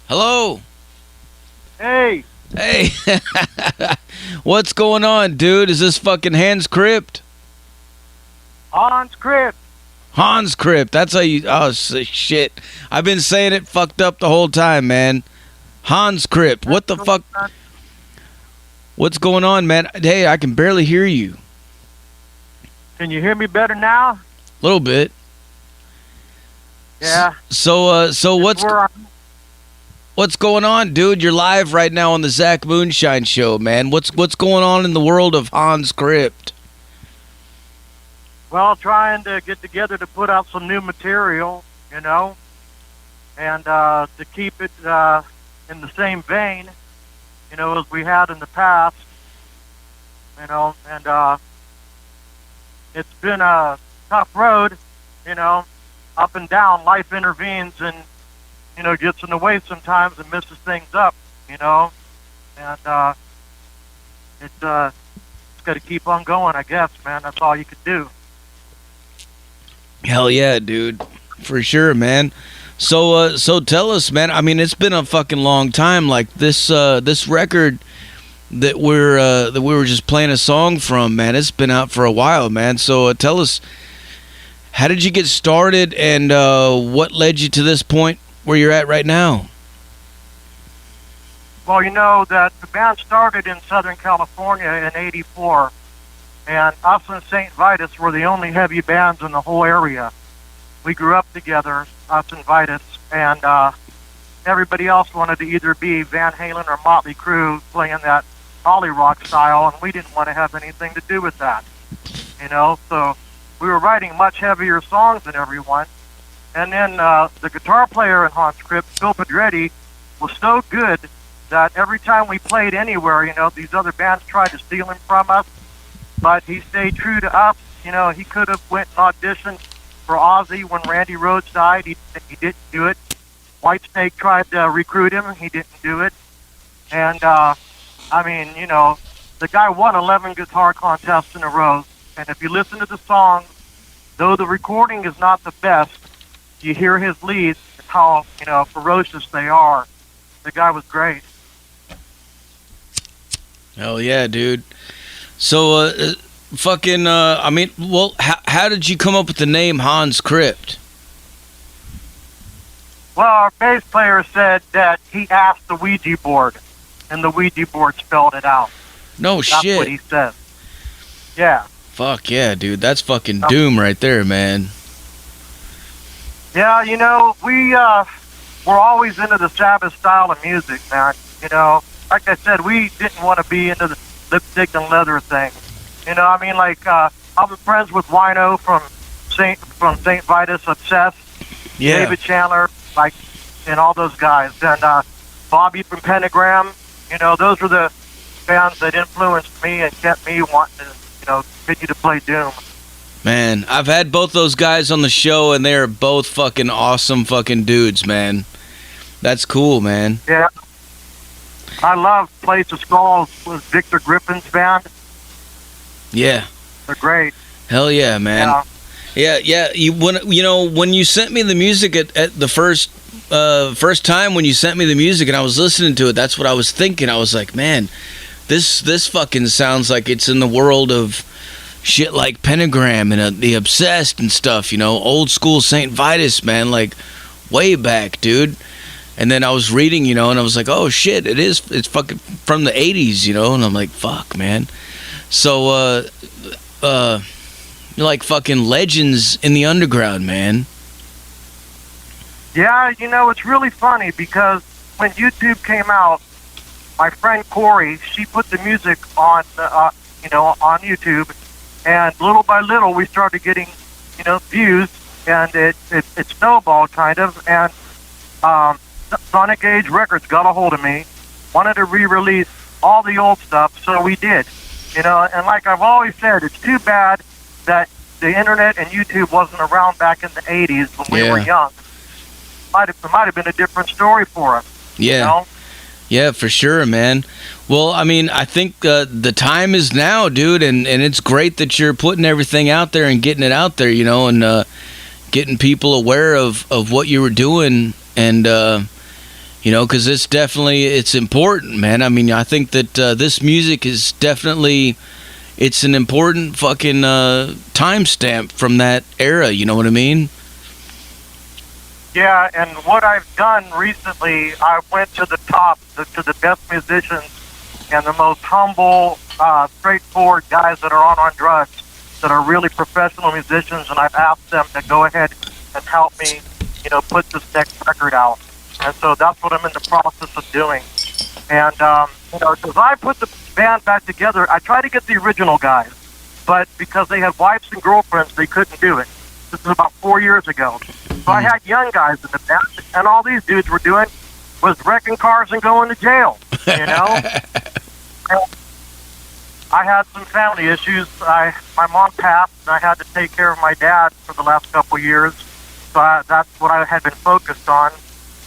Hello. Hey, Hey. What's going on, dude? Is this fucking Hanz Krypt? Hanz Krypt. Hanz Krypt. That's how you. Oh, shit. I've been saying it fucked up the whole time, man. Hanz Krypt. What the fuck? What's going on, man? Hey, I can barely hear you. Can you hear me better now? A little bit. Yeah. So what's going on, dude? You're live right now on the Zach Moonshine Show, man. What's going on in the world of Hanz Krypt? Well, trying to get together to put out some new material, and to keep it in the same vein, as we had in the past, and it's been a tough road, up and down. Life intervenes and, gets in the way sometimes and messes things up, and it's got to keep on going, I guess, man. That's all you could do. Hell yeah, dude. For sure, man. So tell us, man. I mean, it's been a fucking long time. Like this record that we were just playing a song from, man. It's been out for a while, man. So tell us, how did you get started, and what led you to this point where you're at right now? Well, that the band started in Southern California in '84, and us and St. Vitus were the only heavy bands in the whole area. We grew up together, us and Vitus, and everybody else wanted to either be Van Halen or Motley Crue, playing that Holly Rock style, and we didn't want to have anything to do with that. So we were writing much heavier songs than everyone. And then the guitar player in Hanz Krypt, Phil Pedretti, was so good that every time we played anywhere, these other bands tried to steal him from us, but he stayed true to us. He could have went and auditioned for Ozzy when Randy Rhoads died. He didn't do it. Whitesnake tried to recruit him. He didn't do it. And, the guy won 11 guitar contests in a row. And if you listen to the song, though the recording is not the best, you hear his leads and how, ferocious they are. The guy was great. Hell yeah, dude. So, how did you come up with the name Hanz Krypt? Well, our bass player said that he asked the Ouija board, and the Ouija board spelled it out. No shit. That's what he said. Yeah. Fuck yeah, dude. That's fucking doom right there, man. Yeah, we're always into the Sabbath style of music, man. Like I said, we didn't want to be into the lipstick and leather thing. I'm friends with Wino from St. Vitus, Obsessed, Yeah. David Chandler, and all those guys, and Bobby from Pentagram. Those were the bands that influenced me and kept me wanting to, continue to play doom. Man, I've had both those guys on the show, and they're both fucking awesome fucking dudes, man. That's cool, man. Yeah. I love Place of Skulls with Victor Griffin's band. Yeah. They're great. Hell yeah, man. Yeah. When you sent me the music at the first time when you sent me the music and I was listening to it, that's what I was thinking. I was like, man, this fucking sounds like it's in the world of shit like Pentagram and the Obsessed and stuff, old school St. Vitus, man, like way back, dude. And then I was reading, and I was like, oh shit, it's fucking from the 80s, and I'm like, fuck, man. So, you're like fucking legends in the underground, man. Yeah, it's really funny because when YouTube came out, my friend Corey, she put the music on, on YouTube, and little by little we started getting, views, and it snowballed kind of, and Sonic Age Records got a hold of me, wanted to re-release all the old stuff, so we did. And like I've always said, it's too bad that the internet and YouTube wasn't around back in the 80s when we were young. It might have been a different story for us. Yeah. Yeah, for sure, man. Well, I mean, I think the time is now, dude, and it's great that you're putting everything out there and getting it out there, and getting people aware of what you were doing, and You know, because it's important, man. I mean, I think that this music is definitely, it's an important fucking timestamp from that era. You know what I mean? Yeah, and what I've done recently, I went to the top, to the best musicians and the most humble, straightforward guys that are on drugs, that are really professional musicians, and I've asked them to go ahead and help me, you know, put this next record out. And so that's what I'm in the process of doing. And, you know, as I put the band back together, I try to get the original guys, but because they had wives and girlfriends, they couldn't do it. This is about 4 years ago. So I had young guys in the band, and all these dudes were doing was wrecking cars and going to jail, you know? I had some family issues. My mom passed, and I had to take care of my dad for the last couple of years. So that's what I had been focused on,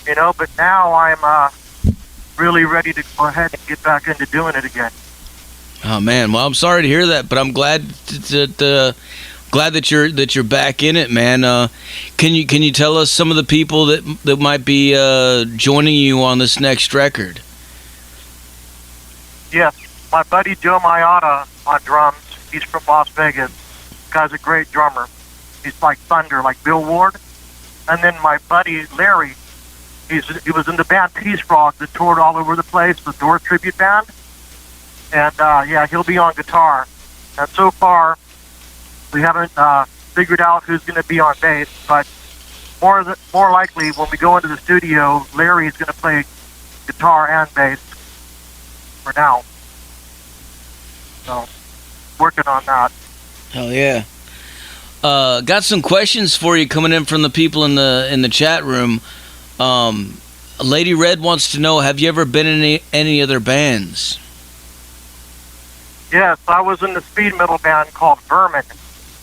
you know? But now I'm really ready to go ahead and get back into doing it again. Oh, man. Well, I'm sorry to hear that, but I'm glad that you're back in it, man. Can you tell us some of the people that might be joining you on this next record? Yes, my buddy Joe Mayata on drums. He's from Las Vegas. Guy's a great drummer. He's like thunder, like Bill Ward. And then my buddy Larry, he was in the band Peace Frog that toured all over the place, the Doors tribute band. And yeah, he'll be on guitar. And so far, we haven't figured out who's going to be on bass, but more likely when we go into the studio, Larry's going to play guitar and bass for now. So, working on that. Hell yeah. Got some questions for you coming in from the people in the chat room. Lady Red wants to know, have you ever been in any other bands? Yes, I was in the speed metal band called Vermin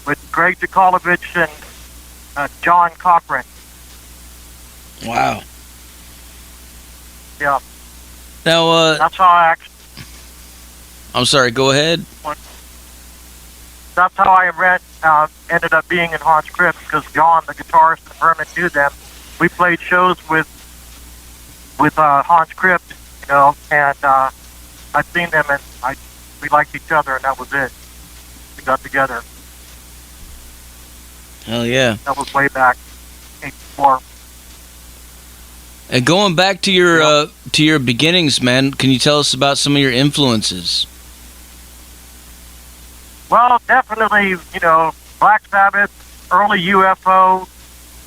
with Greg Dikolovich and John Cochran. Wow. Yeah. Now, that's how I actually... I'm sorry, go ahead. That's how I ended up being in Hanz Krypt, because John, the guitarist and Vermin, knew them. We played shows with Hanz Krypt, you know, and I'd seen them, and we liked each other, and that was it. We got together. Hell yeah. That was way back, 84. And going back to your beginnings, man, can you tell us about some of your influences? Well, definitely, you know, Black Sabbath, early UFO,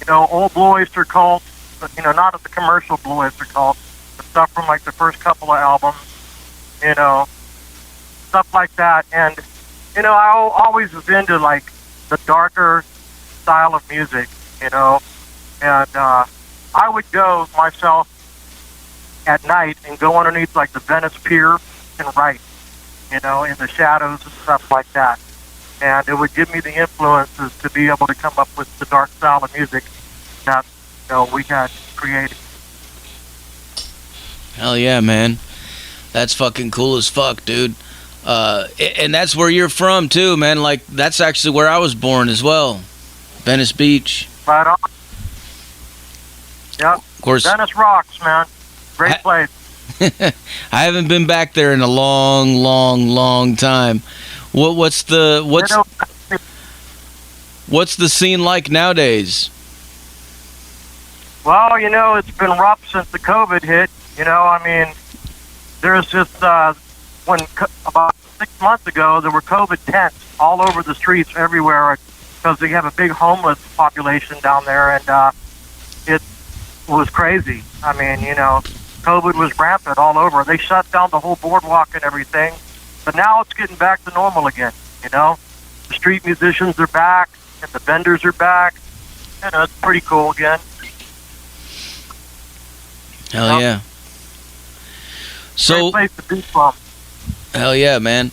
you know, old Blue Oyster Cult, but, you know, not the commercial Blue Oyster Cult, but stuff from like the first couple of albums, you know, stuff like that. And, you know, I always was into like the darker style of music, you know, and I would go myself at night and go underneath like the Venice Pier and write, you know, in the shadows and stuff like that. And it would give me the influences to be able to come up with the dark style of music that, you know, we had created. Hell yeah, man. That's fucking cool as fuck, dude. And that's where you're from, too, man. Like, that's actually where I was born as well. Venice Beach. Right on. Yep. Of course. Venice rocks, man. Great place. I haven't been back there in a long time. What's the scene like nowadays? Well, you know, it's been rough since the COVID hit. You know, I mean, there's just about 6 months ago, there were COVID tents all over the streets everywhere because they have a big homeless population down there, and it was crazy. I mean, you know, COVID was rampant all over. They shut down the whole boardwalk and everything, but now it's getting back to normal again, you know? The street musicians are back, and the vendors are back. You know, it's pretty cool again. Hell yeah. So, great place to be from. Hell yeah, man.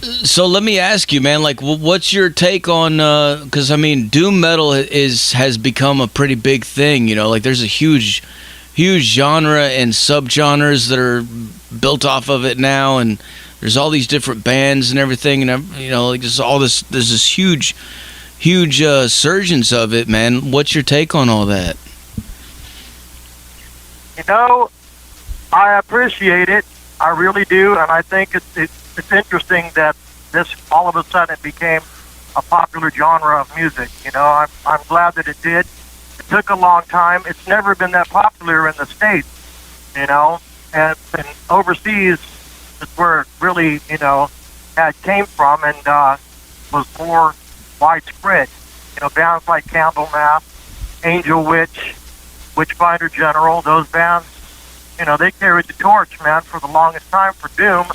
So let me ask you, man, like, what's your take on, because, I mean, doom metal has become a pretty big thing, you know? Like, there's a huge genre and subgenres that are built off of it now, and there's all these different bands and everything, and, you know, like, there's this huge surgence of it, man. What's your take on all that? You know, I appreciate it. I really do, and I think it's interesting that this all of a sudden it became a popular genre of music. You know, I'm glad that it did. It took a long time. It's never been that popular in the States, you know, and overseas is where it really, you know, had came from and was more widespread. You know, bands like Candlemass, Angel Witch, Witchfinder General, those bands, you know, they carried the torch, man, for the longest time for Doom.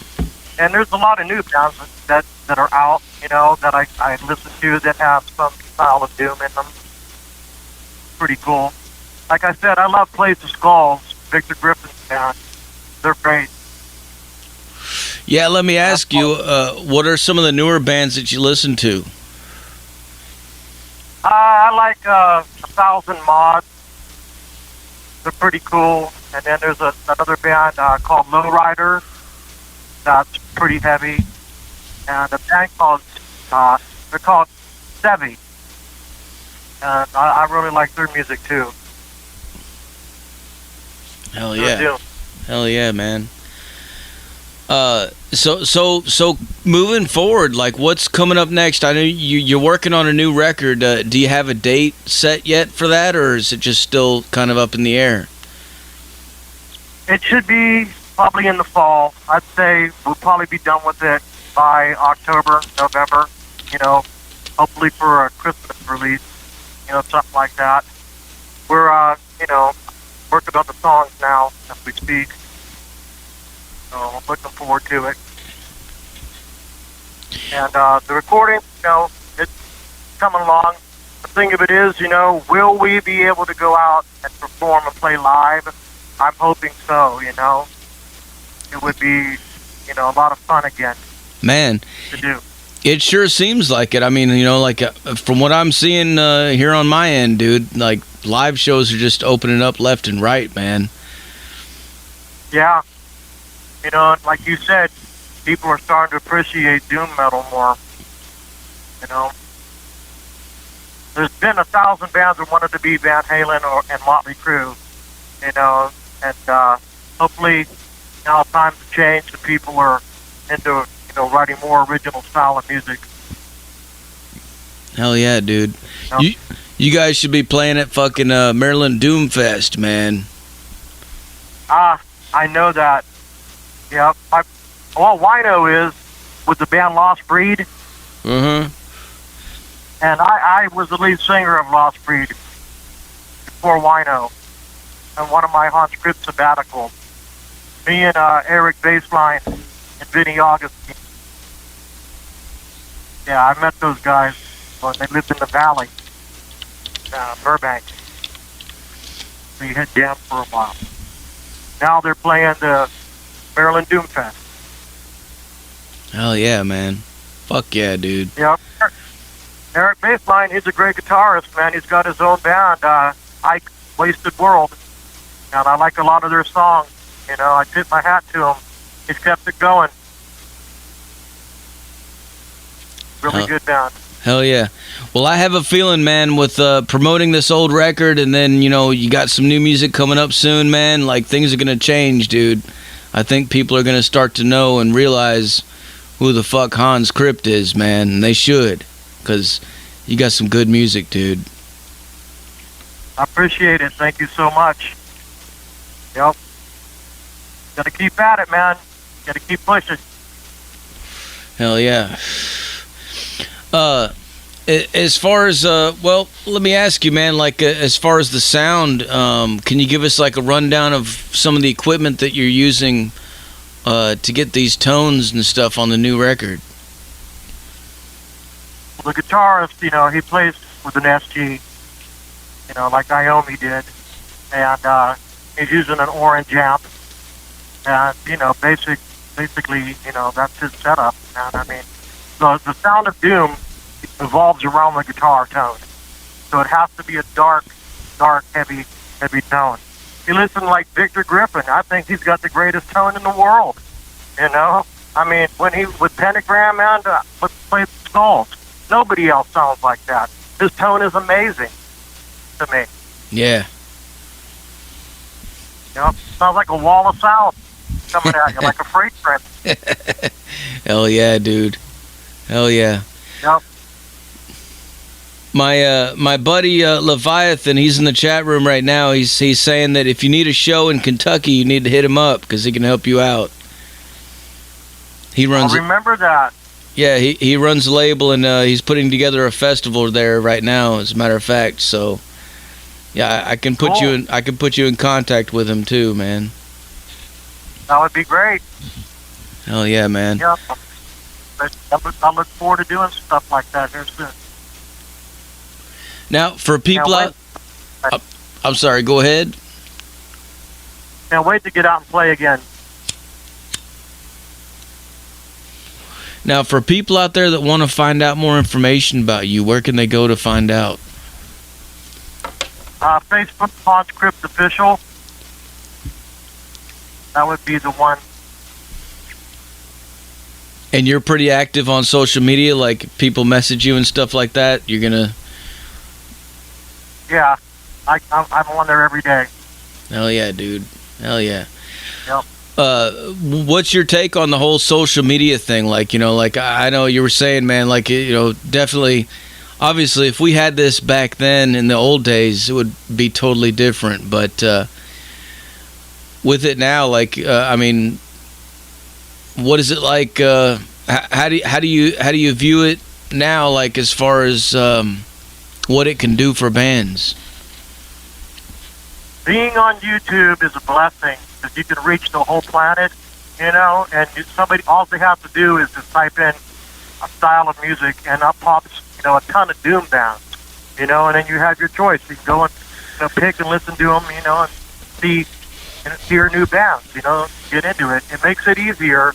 And there's a lot of new bands that are out, you know, that I listen to that have some style of Doom in them. Pretty cool. Like I said, I love Place of Skulls, Victor Griffin's band. They're great. Yeah, let me ask you, what are some of the newer bands that you listen to? I like 1,000 Mods. They're pretty cool. And then there's another band called Lowrider. That's pretty heavy. And a band called, they're called Sevi. And I really like their music too. Hell yeah. Hell yeah, man. So moving forward, like what's coming up next? I know you're working on a new record. Do you have a date set yet for that, or is it just still kind of up in the air? It should be probably in the fall. I'd say we'll probably be done with it by October, November, you know, hopefully for a Christmas release, you know, something like that. We're, you know, working on the songs now as we speak. So I'm looking forward to it. And the recording, you know, it's coming along. The thing of it is, you know, will we be able to go out and perform and play live? I'm hoping so, you know. It would be, you know, a lot of fun again. Man, to do. It sure seems like it. I mean, you know, like from what I'm seeing here on my end, dude, like live shows are just opening up left and right, man. Yeah. You know, like you said, people are starting to appreciate doom metal more. You know, there's been 1,000 bands that wanted to be Van Halen and Motley Crue. You know, and hopefully now times have changed and people are into, you know, writing more original style of music. Hell yeah, dude. You know? You guys should be playing at fucking Maryland Doomfest, man. I know that. Yeah, well, Wino is with the band Lost Breed. Mm-hmm. And I was the lead singer of Lost Breed before Wino. And one of my Hanz Krypt sabbaticals. Me and Eric Baseline and Vinny Augustine. Yeah, I met those guys when they lived in the valley, Burbank. We had down for a while. Now they're playing the Maryland Doomfest. Hell yeah, man. Fuck yeah, dude. Yeah. Eric Baseline, he's a great guitarist, man. He's got his own band, Ike Wasted World. And I like a lot of their songs. You know, I tip my hat to him. He's kept it going. Really good band. Hell yeah. Well, I have a feeling, man, with promoting this old record and then, you know, you got some new music coming up soon, man, like things are going to change, dude. I think people are going to start to know and realize who the fuck Hanz Krypt is, man. And they should, because you got some good music, dude. I appreciate it. Thank you so much. Yep. Gotta keep at it, man. Gotta keep pushing. Hell yeah. As far as, well, let me ask you, man, like, as far as the sound, can you give us, like, a rundown of some of the equipment that you're using to get these tones and stuff on the new record? Well, the guitarist, you know, he plays with an SG, you know, like Naomi did, and he's using an orange amp, and, you know, basically, you know, that's his setup, and I mean, the sound of Doom evolves around the guitar tone. So it has to be a dark, heavy tone. You listen like Victor Griffin, I think he's got the greatest tone in the world. You know? I mean, when he, with Pentagram and played Skulls, nobody else sounds like that. His tone is amazing to me. Yeah. Sounds like a wall of sound coming at you, like a freight train. Hell yeah, dude. Hell yeah. Yep. My buddy Leviathan, he's in the chat room right now. He's saying that if you need a show in Kentucky, you need to hit him up because he can help you out. He runs. I'll remember that. Yeah, he runs a label and he's putting together a festival there right now. As a matter of fact, so yeah, I can put you in. I can put you in contact with him too, man. That would be great. Hell yeah, man. Yeah. I look forward to doing stuff like that here soon. Now, for people out... I'm sorry, go ahead. Can't wait to get out and play again. Now, for people out there that want to find out more information about you, where can they go to find out? Facebook, Hanz Krypt Official. That would be the one. And you're pretty active on social media, like people message you and stuff like that? You're going to... Yeah, I'm on there every day. Hell yeah, dude. Hell yeah. Yep. What's your take on the whole social media thing? Like, like I know you were saying, man, like, definitely, obviously, if we had this back then in the old days, it would be totally different. But with it now, like, I mean, what is it like? How do you view it now? Like, as far as what it can do for bands? Being on YouTube is a blessing because you can reach the whole planet, and all they have to do is just type in a style of music, and up pops, a ton of doom bands, and then you have your choice. You can go and pick and listen to them, and see your new bands, get into it. It makes it easier,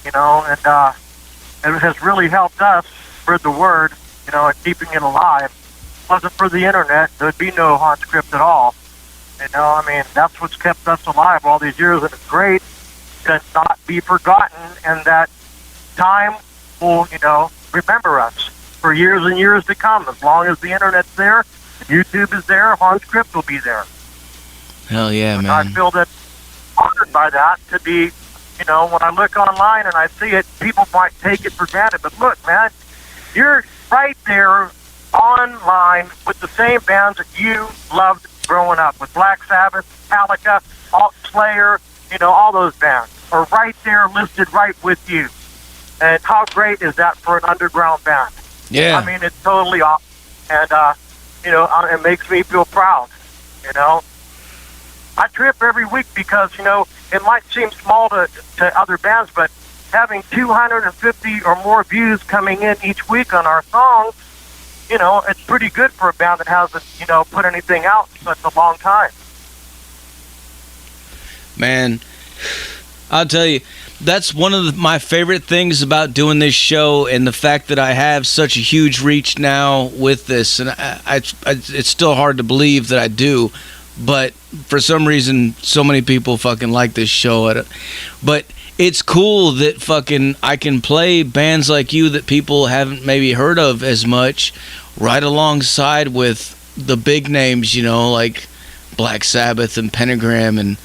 and it has really helped us spread the word, and keeping it alive. If it wasn't for the internet, there'd be no Hanz Krypt at all. That's what's kept us alive all these years, and it's great to not be forgotten, and that time will, remember us for years and years to come. As long as the internet's there, YouTube is there, Hanz Krypt will be there. Hell yeah, and man. I feel that honored by that to be, when I look online and I see it, people might take it for granted, but look, man, you're right there online with the same bands that you loved growing up with. Black Sabbath, Metallica, Slayer, all those bands are right there listed right with you. And how great is that for an underground band? Yeah. It's totally awesome. And, it makes me feel proud, I trip every week because, it might seem small to other bands, but having 250 or more views coming in each week on our songs, it's pretty good for a band that hasn't, put anything out in such a long time. Man, I'll tell you, that's one of my favorite things about doing this show, and the fact that I have such a huge reach now with this. And it's still hard to believe that I do, but for some reason, so many people fucking like this show. But it's cool that fucking I can play bands like you that people haven't maybe heard of as much, right alongside with the big names, like Black Sabbath and Pentagram, and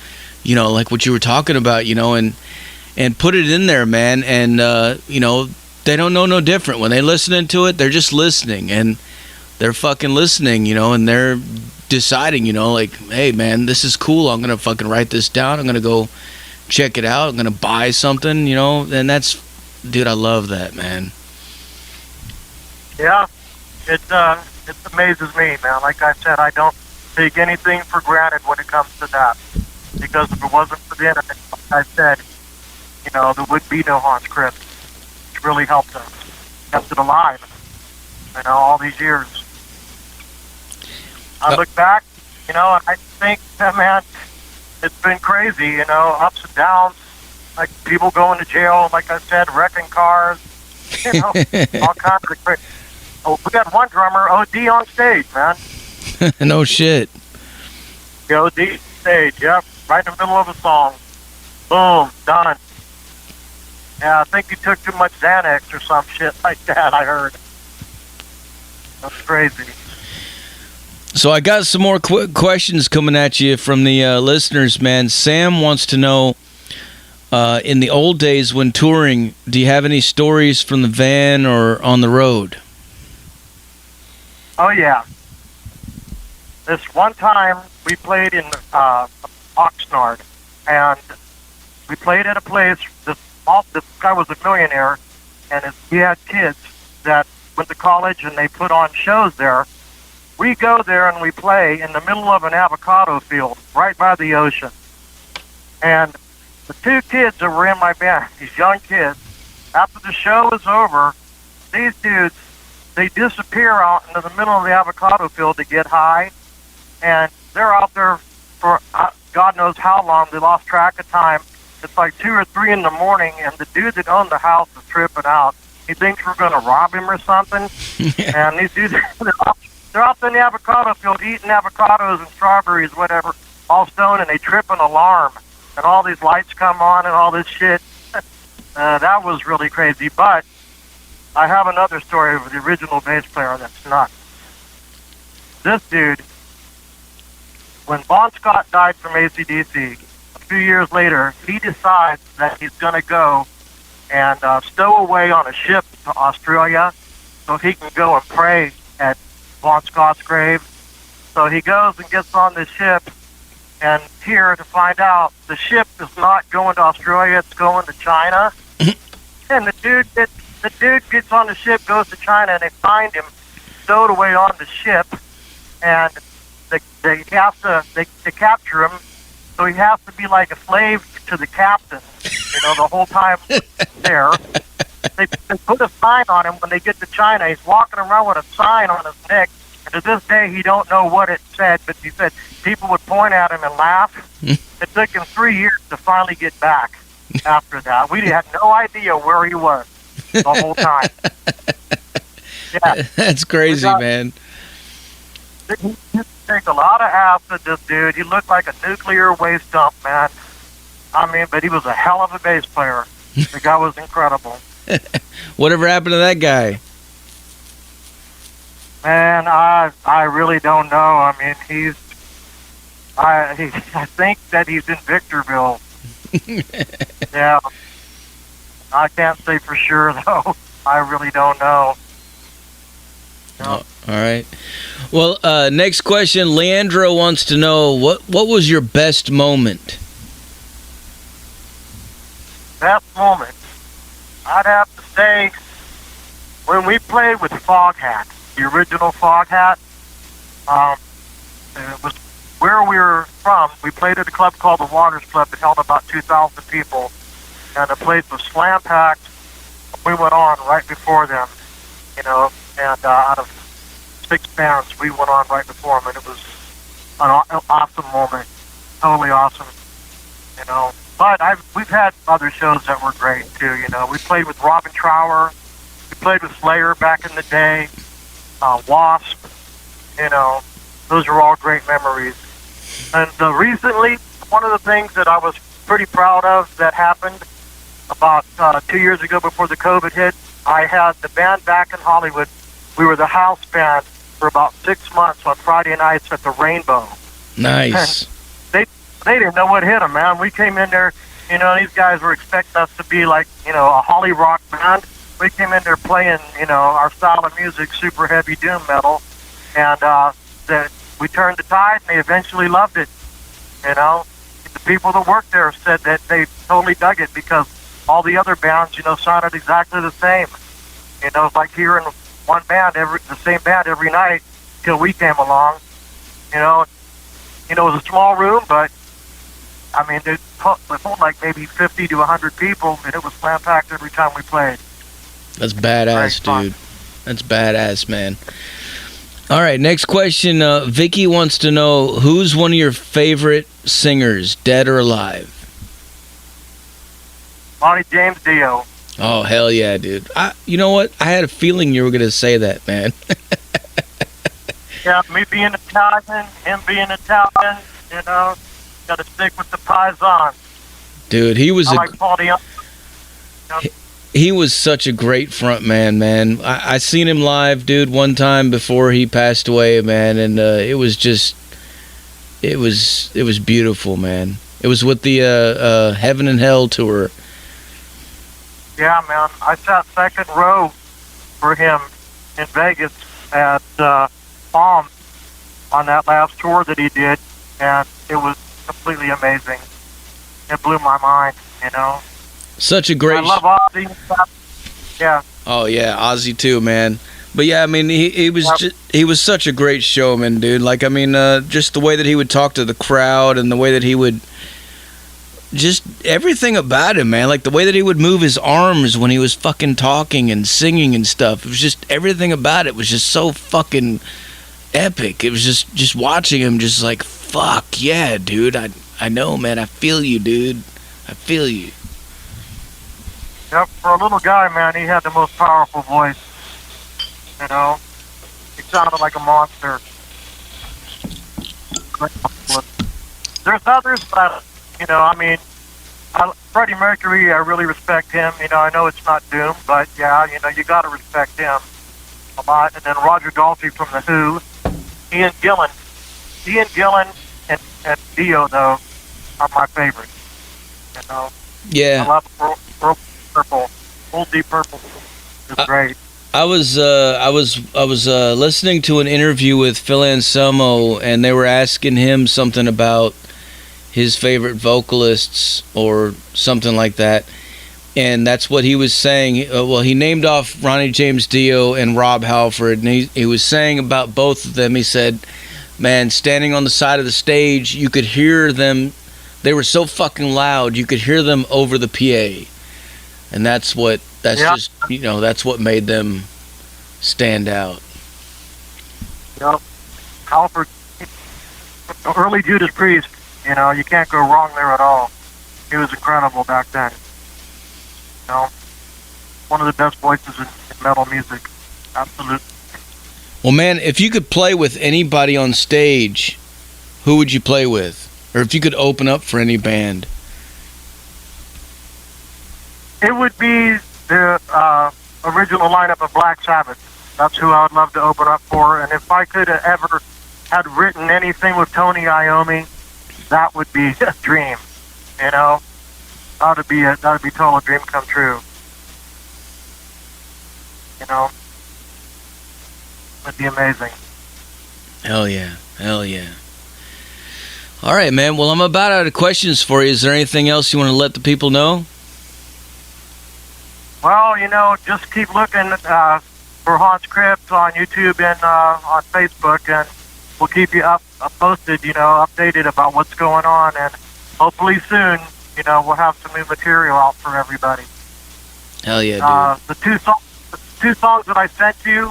like what you were talking about, and put it in there, man. And they don't know no different when they listening to it. They're just listening, and they're fucking listening, and they're deciding, like, hey man, this is cool. I'm gonna fucking write this down. I'm gonna go check it out. I'm gonna buy something, and that's, dude, I love that, man. Yeah, it amazes me, man. Like I said, I don't take anything for granted when it comes to that, because if it wasn't for the internet, like I said, there would be no Hanz Krypt. It's really helped us, kept it alive, all these years. I look back, and I think, man, it's been crazy, ups and downs, like people going to jail, like I said, wrecking cars, all kinds of crazy. Oh, we got one drummer, OD on stage, man. No shit. The OD stage, yep, right in the middle of a song. Boom, done. Yeah, I think he took too much Xanax or some shit like that, I heard. That's crazy. So I got some more questions coming at you from the listeners, man. Sam wants to know, in the old days when touring, do you have any stories from the van or on the road? Oh, yeah. This one time we played in Oxnard, and we played at a place. This guy was a millionaire, and he had kids that went to college, and they put on shows there. We go there and we play in the middle of an avocado field right by the ocean. And the two kids that were in my band, these young kids, after the show is over, these dudes, they disappear out into the middle of the avocado field to get high. And they're out there for God knows how long. They lost track of time. It's like 2 or 3 in the morning, and the dude that owned the house is tripping out. He thinks we're going to rob him or something. And these dudes, they're out in the avocado field eating avocados and strawberries, whatever, all stoned, and they trip an alarm. And all these lights come on and all this shit. That was really crazy. But I have another story of the original bass player that's nuts. This dude, when Bon Scott died from AC/DC, a few years later, he decides that he's going to go and stow away on a ship to Australia so he can go and pray at Bon Scott's grave. So he goes and gets on this ship, and here to find out the ship is not going to Australia, it's going to China. And the dude gets on the ship, goes to China, and they find him stowed away on the ship, and they capture him, so he has to be like a slave to the captain, the whole time there. They put a sign on him when they get to China. He's walking around with a sign on his neck, and to this day he don't know what it said, but he said people would point at him and laugh. It took him 3 years to finally get back after that. We had no idea where he was the whole time. Yeah. That's crazy, man. He take a lot of acid, this dude. He looked like a nuclear waste dump, man. I mean, but he was a hell of a bass player. The guy was incredible. Whatever happened to that guy? Man, I really don't know. I mean, I think that he's in Victorville. Yeah. I can't say for sure, though. I really don't know. No. Oh, all right. Well, next question. Leandro wants to know, what was your best moment? Best moment? I'd have to say when we played with Foghat, the original Foghat. It was where we were from. We played at a club called the Waters Club. It held about 2,000 people, and the place was slam packed. We went on right before them, and out of 6 bands, we went on right before them, and it was an awesome moment, totally awesome, But we've had other shows that were great too, We played with Robin Trower, we played with Slayer back in the day, Wasp, those are all great memories. And recently, one of the things that I was pretty proud of that happened about 2 years ago before the COVID hit, I had the band back in Hollywood. We were the house band for about 6 months on Friday nights at the Rainbow. Nice. And they didn't know what hit them, man. We came in there, these guys were expecting us to be like, a Holly rock band. We came in there playing, our style of music, super heavy doom metal, and we turned the tide, and they eventually loved it. The people that worked there said that they totally dug it because all the other bands, sounded exactly the same. It's like hearing one band, the same band every night till we came along. It was a small room, but I mean, it hold like maybe 50 to 100 people, and it was slam packed every time we played. That's badass, dude. That's badass, man. All right, next question. Vicky wants to know, who's one of your favorite singers, dead or alive? Bonnie James Dio. Oh, hell yeah, dude. You know what? I had a feeling you were going to say that, man. Yeah, me being Italian, him being Italian, got to stick with the Paisan. Dude, he was like Paul Dion. he was such a great front man. I seen him live, dude, one time before he passed away, man, and it was beautiful, man. It was with the Heaven and Hell tour. Yeah, man. I sat second row for him in Vegas at Palm on that last tour that he did, and it was completely amazing. It blew my mind, you know. Such a great. I love Ozzy. Yeah. Oh yeah, Ozzy too, man. But yeah, I mean, he was such a great showman, dude. Like, I mean, just the way that he would talk to the crowd and the way that he would, just everything about him, man. Like the way that he would move his arms when he was fucking talking and singing and stuff. It was just everything about it was just so fucking epic. It was just watching him, just like, fuck yeah, dude. I know, man. I feel you, dude. I feel you. Yep, for a little guy, man, he had the most powerful voice. You know, he sounded like a monster. There's others, but, you know, I mean, Freddie Mercury, I really respect him. You know, I know it's not Doom, but yeah, you know, you got to respect him a lot. And then Roger Daltrey from The Who, Ian Gillan and Dio, though, are my favorites. You know, yeah, I love Purple, Old Deep Purple is great. I was listening to an interview with Phil Anselmo, and they were asking him something about his favorite vocalists or something like that, and that's what he was saying. Well, he named off Ronnie James Dio and Rob Halford, and he was saying about both of them. He said, man, standing on the side of the stage, you could hear them. They were so fucking loud, you could hear them over the PA. And that's just, you know, that's what made them stand out. Yep. Halford, early Judas Priest, you know, you can't go wrong there at all. He was incredible back then. You know, one of the best voices in metal music. Absolutely. Well, man, if you could play with anybody on stage, who would you play with? Or if you could open up for any band? It would be the original lineup of Black Sabbath. That's who I would love to open up for. And if I could have ever had written anything with Tony Iommi, that would be a dream. You know, that would be total dream come true. You know, it'd be amazing. Hell yeah, hell yeah. All right, man. Well, I'm about out of questions for you. Is there anything else you want to let the people know? Well, you know, just keep looking for Hanz Krypt on YouTube and on Facebook, and we'll keep you posted, you know, updated about what's going on, and hopefully soon, you know, we'll have some new material out for everybody. Hell yeah, dude. The two songs that I sent you,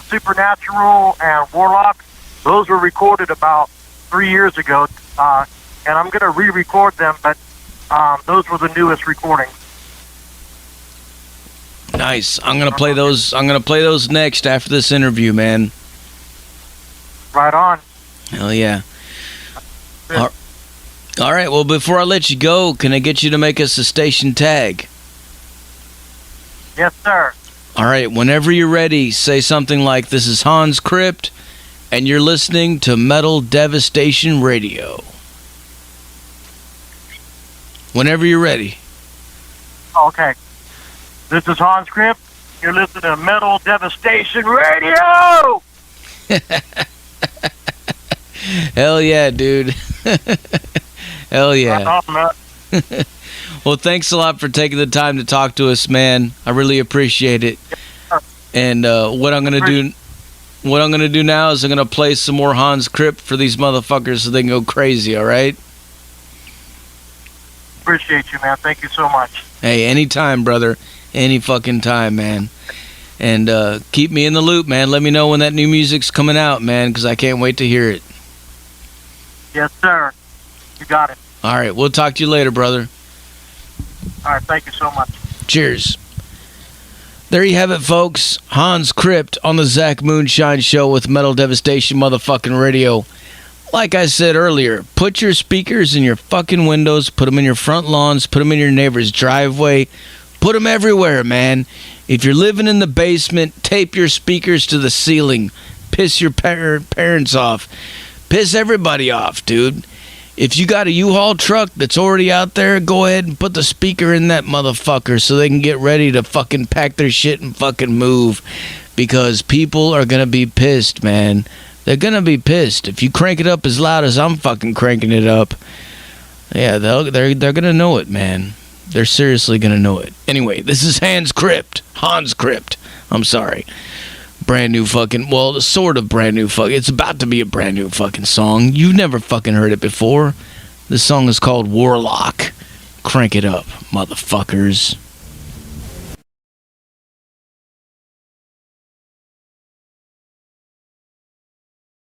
Supernatural and Warlock, those were recorded about 3 years ago, and I'm going to re-record them, but those were the newest recordings. Nice. I'm gonna play those. I'm gonna play those next after this interview, man. Right on. Hell yeah. All right. Well, before I let you go, can I get you to make us a station tag? Yes, sir. All right. Whenever you're ready, say something like, "This is Hanz Krypt, and you're listening to Metal Devastation Radio." Whenever you're ready. Okay. This is Hanz Krypt. You're listening to Metal Devastation Radio! Hell yeah, dude. Hell yeah. Well, thanks a lot for taking the time to talk to us, man. I really appreciate it. And what I'm gonna do now is I'm gonna play some more Hanz Krypt for these motherfuckers so they can go crazy. All right? Appreciate you, man. Thank you so much. Hey, anytime, brother. Any fucking time, man. And keep me in the loop, man. Let me know when that new music's coming out, man, because I can't wait to hear it. Yes, sir. You got it. All right. We'll talk to you later, brother. All right. Thank you so much. Cheers. There you have it, folks. Hanz Krypt on the Zach Moonshine Show with Metal Devastation motherfucking radio. Like I said earlier, put your speakers in your fucking windows, put them in your front lawns, put them in your neighbor's driveway, Put them everywhere, man. If you're living in the basement, tape your speakers to the ceiling. Piss your parents off. Piss everybody off, dude. If you got a U-Haul truck that's already out there, go ahead and put the speaker in that motherfucker so they can get ready to fucking pack their shit and fucking move. Because people are gonna be pissed, man. They're gonna be pissed. If you crank it up as loud as I'm fucking cranking it up, yeah, they're gonna know it, man. They're seriously gonna know it. Anyway, this is Hanz Krypt. I'm sorry. Brand new fucking, well, sort of brand new fucking, it's about to be a brand new fucking song. You've never fucking heard it before. This song is called Warlock. Crank it up, motherfuckers.